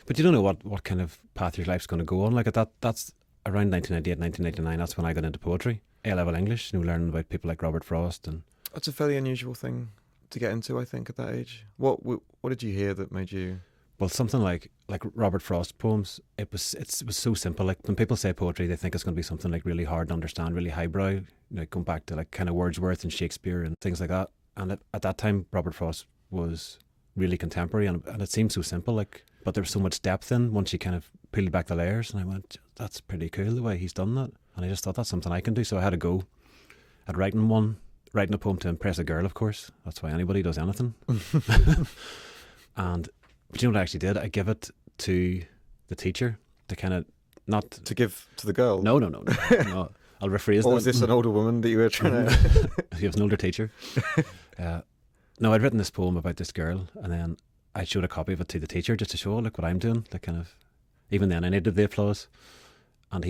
But you don't know what kind of path your life's going to go on. Like that's around 1998, 1999. That's when I got into poetry, A-level English. Learning about people like Robert Frost and. That's a fairly unusual thing to get into, I think, at that age. What did you hear that made you? Well, something like Robert Frost poems. It was so simple. Like when people say poetry, they think it's going to be something like really hard to understand, really highbrow. Going back to like kind of Wordsworth and Shakespeare and things like that. And at that time, Robert Frost was really contemporary, and it seemed so simple. Like, but there was so much depth in once you kind of peeled back the layers. And I went, that's pretty cool the way he's done that. And I just thought that's something I can do. So I had to go at writing a poem to impress a girl, of course. That's why anybody does anything. But you know what I actually did? I give it to the teacher to kind of not to give to the girl. No. I'll rephrase that. Or was this an older woman that you were trying to? He was an older teacher. No, I'd written this poem about this girl, and then I showed a copy of it to the teacher just to show, look what I'm doing. Like kind of, even then I needed the applause, and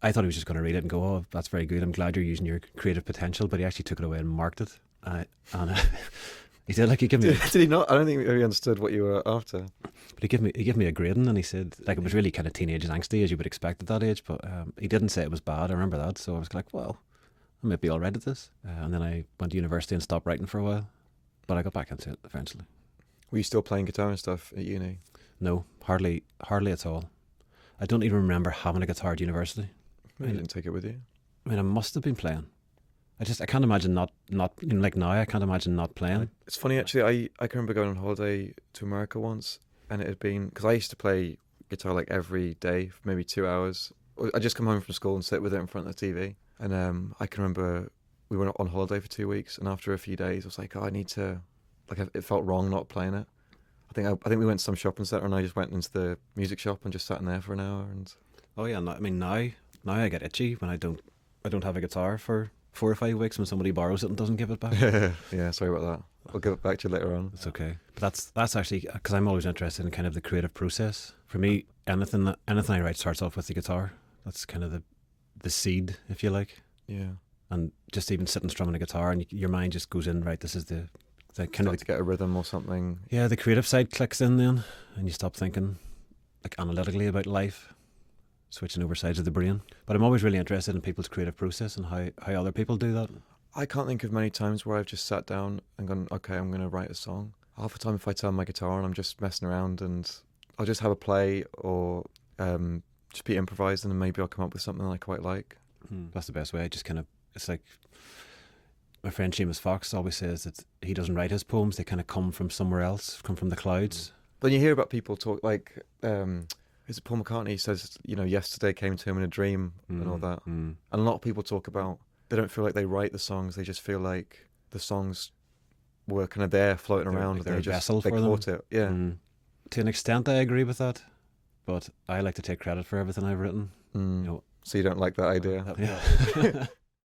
I thought he was just going to read it and go, oh, that's very good. I'm glad you're using your creative potential. But he actually took it away and marked it. He said, like, he gave me. Did he not? I don't think he understood what you were after. But he gave me a grading, and he said, like, it was really kind of teenage and angsty as you would expect at that age. But he didn't say it was bad. I remember that. So I was like, well, I might be all right at this. And then I went to university and stopped writing for a while. But I got back into it eventually. Were you still playing guitar and stuff at uni? No, hardly at all. I don't even remember having a guitar at university. Maybe you didn't take it with you. I mean, I must have been playing. I can't imagine not like now. I can't imagine not playing. It's funny actually. I can remember going on holiday to America once, and it had been because I used to play guitar like every day for maybe 2 hours. I just come home from school and sit with it in front of the TV. And I can remember we were on holiday for 2 weeks, and after a few days, I was like, oh, I need to. Like it felt wrong not playing it. I think we went to some shopping centre, and I just went into the music shop and just sat in there for an hour. And oh yeah, I mean now I get itchy when I don't have a guitar for 4 or 5 weeks when somebody borrows it and doesn't give it back. Yeah, sorry about that. I'll give it back to you later on. It's okay. But that's actually because I'm always interested in kind of the creative process. For me, anything I write starts off with the guitar. That's kind of the seed, if you like. Yeah. And just even sitting strumming a guitar, and your mind just goes in. Right, this is the kind of to get a rhythm or something. Yeah, the creative side clicks in then, and you stop thinking like analytically about life, switching over sides of the brain. But I'm always really interested in people's creative process and how other people do that. I can't think of many times where I've just sat down and gone, okay, I'm going to write a song. Half the time if I turn my guitar on, I'm just messing around and I'll just have a play or just be improvising, and maybe I'll come up with something I quite like. That's the best way. Just kind of, it's like my friend Seamus Fox always says that he doesn't write his poems, they kind of come from somewhere else, come from the clouds. But you hear about people talk like... is it Paul McCartney? He says, yesterday came to him in a dream and all that. And a lot of people talk about they don't feel like they write the songs. They just feel like the songs were kind of there floating around. Like they're they a vessel for caught them. It. Yeah. To an extent, I agree with that. But I like to take credit for everything I've written. So you don't like that idea? Yeah.